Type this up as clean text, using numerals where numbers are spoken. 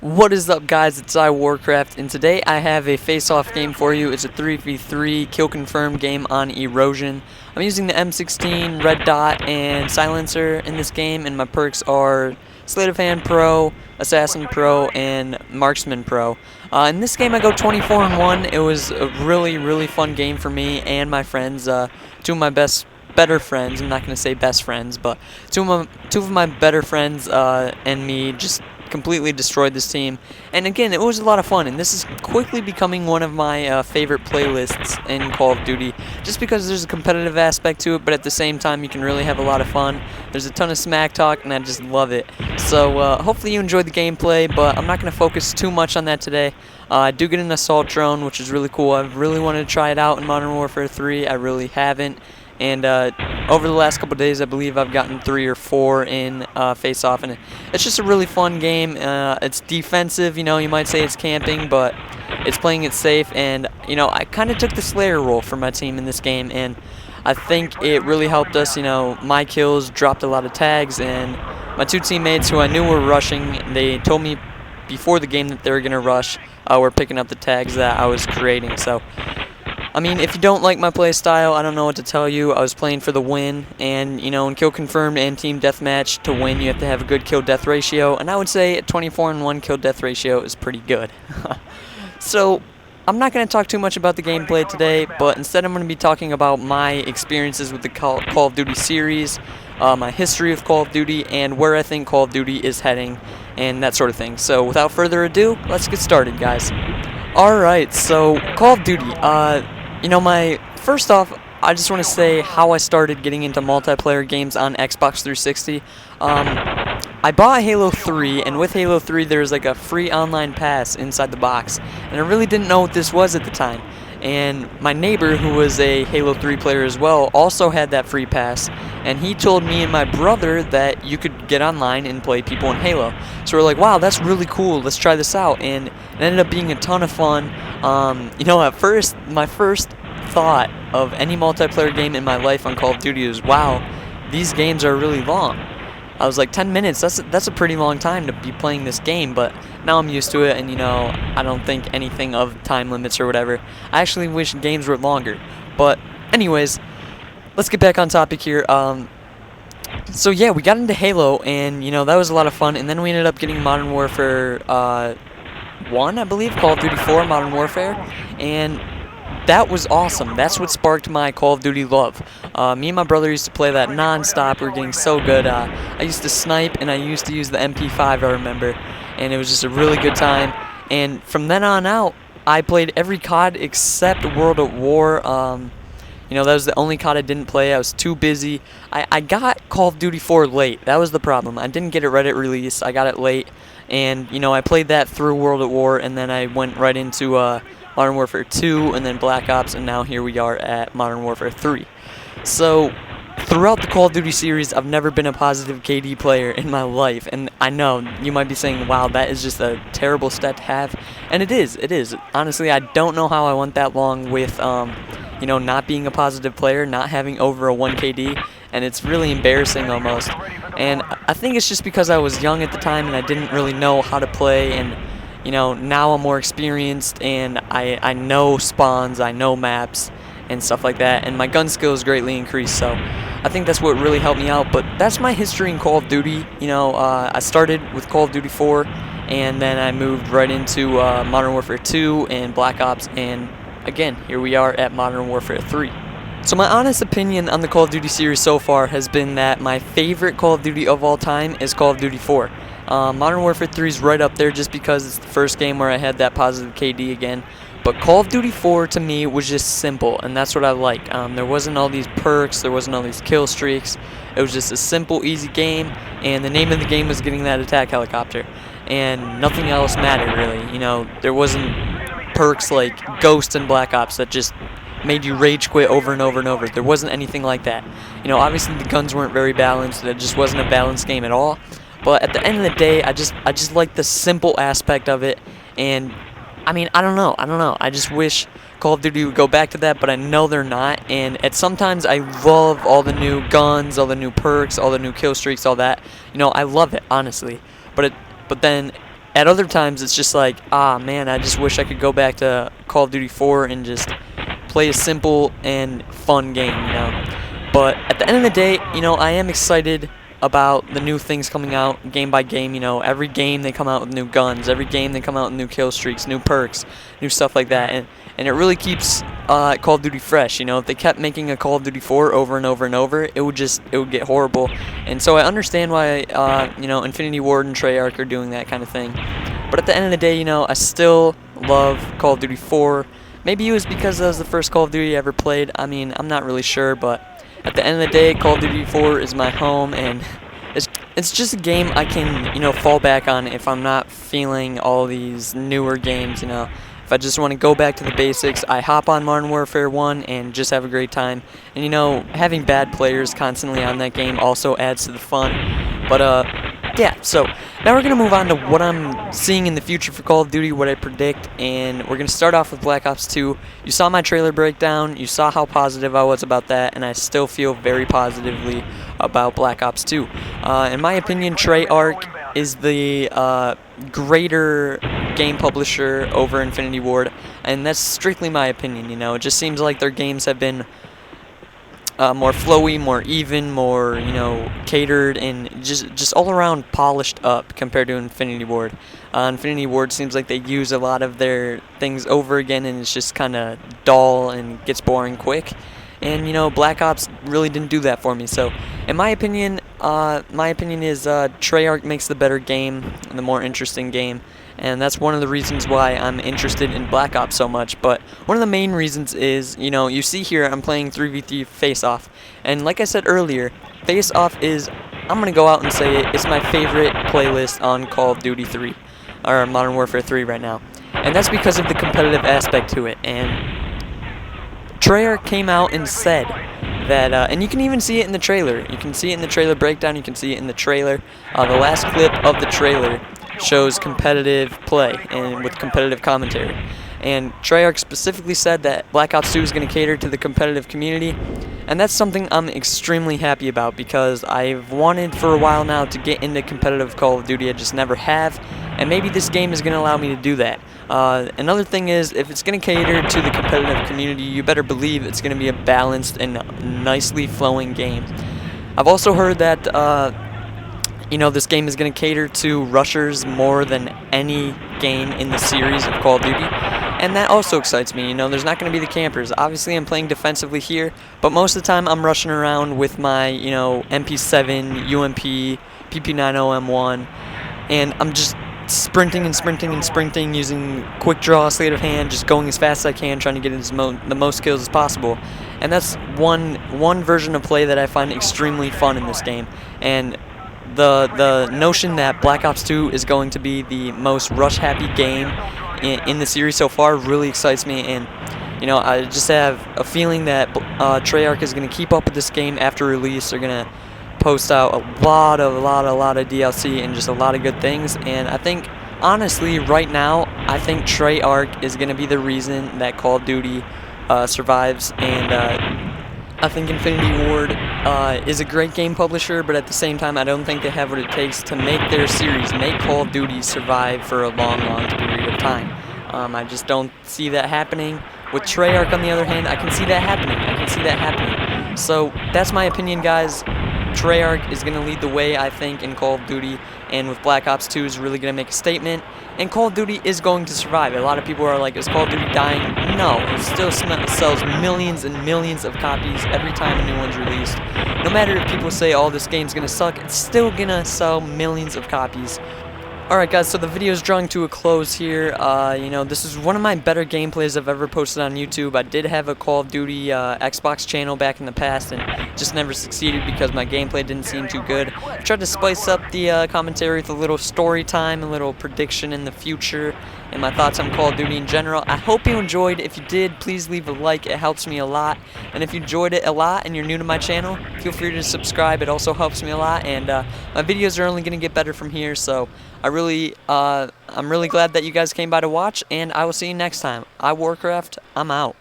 What is up, guys? It's Warcraft, and today I have a face-off game for you. It's a 3v3 kill confirm game on Erosion. I'm using the M16, Red Dot, and Silencer in this game, and my perks are Sleight of Hand Pro, Assassin Pro, and Marksman Pro. In this game I go 24-1. It was a really fun game for me and my friends. Two of my better friends, I'm not going to say best friends, but two of my better friends and me just completely destroyed this team. And again, it was a lot of fun, and this is quickly becoming one of my favorite playlists in Call of Duty, just because there's a competitive aspect to it, but at the same time you can really have a lot of fun. There's a ton of smack talk, and I just love it. So hopefully you enjoyed the gameplay, but I'm not going to focus too much on that today. I do get an assault drone, which is really cool. I've really wanted to try it out in Modern Warfare 3. I really haven't. And over the last couple of days, I believe I've gotten 3 or 4 in face-off, and it's just a really fun game. It's defensive, you might say it's camping, but it's playing it safe. And I kind of took the Slayer role for my team in this game, and I think it really helped us. My kills dropped a lot of tags, and my two teammates who I knew were rushing, they told me before the game that they were gonna rush. Were picking up the tags that I was creating. So I mean, if you don't like my play style, I don't know what to tell you. I was playing for the win, and in kill confirmed and team deathmatch, to win you have to have a good kill death ratio, and I would say a 24-1 kill death ratio is pretty good. So I'm not going to talk too much about the gameplay today, but instead I'm going to be talking about my experiences with the Call of Duty series, my history of Call of Duty, and where I think Call of Duty is heading, and that sort of thing. So without further ado, let's get started, guys. Alright, so Call of Duty, first off, I just want to say how I started getting into multiplayer games on Xbox 360. I bought Halo 3, and with Halo 3 there's like a free online pass inside the box, and I really didn't know what this was at the time. And my neighbor, who was a Halo 3 player as well, also had that free pass, and he told me and my brother that you could get online and play people in Halo. So we're like, wow, that's really cool, let's try this out, and it ended up being a ton of fun. At first, my first thought of any multiplayer game in my life on Call of Duty was, wow, these games are really long. I was like, 10 minutes, that's a pretty long time to be playing this game, but now I'm used to it, and I don't think anything of time limits or whatever. I actually wish games were longer. But anyways, let's get back on topic here. So yeah, we got into Halo, and that was a lot of fun, and then we ended up getting Modern Warfare 1, I believe, Call of Duty 4 Modern Warfare, and that was awesome. That's what sparked my Call of Duty love. Me and my brother used to play that non-stop. We were getting so good. I used to snipe, and I used to use the MP5, I remember, and it was just a really good time. And from then on out, I played every COD except World at War. That was the only COD I didn't play. I was too busy. I got Call of Duty 4 late. That was the problem. I didn't get it right at release. I got it late, and I played that through World at War, and then I went right into Modern Warfare 2, and then Black Ops, and now here we are at Modern Warfare 3. So throughout the Call of Duty series, I've never been a positive KD player in my life, and I know you might be saying, wow, that is just a terrible stat to have, and it is. Honestly, I don't know how I went that long with not being a positive player, not having over a 1 KD, and it's really embarrassing almost. And I think it's just because I was young at the time and I didn't really know how to play, and now I'm more experienced, and I know spawns, I know maps, and stuff like that, and my gun skills greatly increased, so I think that's what really helped me out. But that's my history in Call of Duty. I started with Call of Duty 4, and then I moved right into Modern Warfare 2 and Black Ops, and again, here we are at Modern Warfare 3. So my honest opinion on the Call of Duty series so far has been that my favorite Call of Duty of all time is Call of Duty 4. Modern Warfare 3 is right up there just because it's the first game where I had that positive KD again. But Call of Duty 4 to me was just simple, and that's what I like. There wasn't all these perks, there wasn't all these kill streaks. It was just a simple, easy game, and the name of the game was getting that attack helicopter. And nothing else mattered, really. There wasn't perks like Ghost and Black Ops that just made you rage quit over and over and over. There wasn't anything like that. Obviously the guns weren't very balanced. It just wasn't a balanced game at all. But at the end of the day, I just like the simple aspect of it, and I mean, I don't know. I just wish Call of Duty would go back to that, but I know they're not. And sometimes I love all the new guns, all the new perks, all the new kill streaks, all that. I love it, honestly. But then at other times it's just like, ah man, I just wish I could go back to Call of Duty 4 and just play a simple and fun game, you know. But at the end of the day, you know, I am excited about the new things coming out game by game. You know, every game they come out with new guns, every game they come out with new kill streaks, new perks, new stuff like that, and it really keeps Call of Duty fresh. You know, if they kept making a Call of Duty 4 over and over and over, it would get horrible. And so I understand why you know, Infinity Ward and Treyarch are doing that kind of thing. But at the end of the day, you know, I still love Call of Duty 4. Maybe it was because that was the first Call of Duty I ever played. I mean, I'm not really sure, but at the end of the day, Call of Duty 4 is my home, and it's just a game I can, you know, fall back on if I'm not feeling all these newer games, you know. If I just want to go back to the basics, I hop on Modern Warfare 1 and just have a great time. And, you know, having bad players constantly on that game also adds to the fun. But, yeah, so now we're going to move on to what I'm seeing in the future for Call of Duty, what I predict, and we're going to start off with Black Ops 2. You saw my trailer breakdown, you saw how positive I was about that, and I still feel very positively about Black Ops 2. In my opinion, Treyarch is the greater game publisher over Infinity Ward, and that's strictly my opinion, you know. It just seems like their games have been more flowy, more even, more, you know, catered, and just all around polished up compared to Infinity Ward. Infinity Ward seems like they use a lot of their things over again, and it's just kind of dull and gets boring quick. And, you know, Black Ops really didn't do that for me. So, in my opinion is Treyarch makes the better game and the more interesting game. And that's one of the reasons why I'm interested in Black Ops so much. But one of the main reasons is, you know, you see here I'm playing 3v3 Face-Off. And like I said earlier, Face-Off is, I'm going to go out and say it, it's my favorite playlist on Call of Duty 3, or Modern Warfare 3 right now. And that's because of the competitive aspect to it. And Treyarch came out and said that, and you can even see it in the trailer. You can see it in the trailer breakdown, you can see it in the trailer. The last clip of the trailer shows competitive play and with competitive commentary. And Treyarch specifically said that Black Ops 2 is going to cater to the competitive community, and that's something I'm extremely happy about because I've wanted for a while now to get into competitive Call of Duty. I just never have, and maybe this game is going to allow me to do that. Another thing is, if it's going to cater to the competitive community, you better believe it's going to be a balanced and nicely flowing game. I've also heard that you know, this game is going to cater to rushers more than any game in the series of Call of Duty, and that also excites me. You know, there's not going to be the campers. Obviously, I'm playing defensively here, but most of the time I'm rushing around with my, you know, MP7, UMP, PP90M1, and I'm just sprinting and sprinting and sprinting, using quick draw, sleight of hand, just going as fast as I can, trying to get the most kills as possible. And that's one version of play that I find extremely fun in this game. And the notion that Black Ops 2 is going to be the most rush-happy game in the series so far really excites me, and, you know, I just have a feeling that Treyarch is going to keep up with this game after release. They're going to post out a lot of DLC and just a lot of good things, and I think, honestly, right now, I think Treyarch is going to be the reason that Call of Duty survives, and I think Infinity Ward is a great game publisher, but at the same time, I don't think they have what it takes to make their series, make Call of Duty survive for a long period of time. I just don't see that happening. With Treyarch, on the other hand, I can see that happening. So that's my opinion, guys. Treyarch is going to lead the way, I think, in Call of Duty, and with Black Ops 2 is really going to make a statement, and Call of Duty is going to survive. A lot of people are like, is Call of Duty dying? No, it still sells millions and millions of copies every time a new one's released. No matter if people say, oh, this game's going to suck, it's still going to sell millions of copies. Alright guys, so the video is drawing to a close here. You know, this is one of my better gameplays I've ever posted on YouTube. I did have a Call of Duty Xbox channel back in the past and just never succeeded because my gameplay didn't seem too good. I tried to spice up the commentary with a little story time, a little prediction in the future, and my thoughts on Call of Duty in general. I hope you enjoyed. If you did, please leave a like. It helps me a lot. And if you enjoyed it a lot and you're new to my channel, feel free to subscribe. It also helps me a lot. And my videos are only going to get better from here. So I'm really glad that you guys came by to watch. And I will see you next time. Warcraft, I'm out.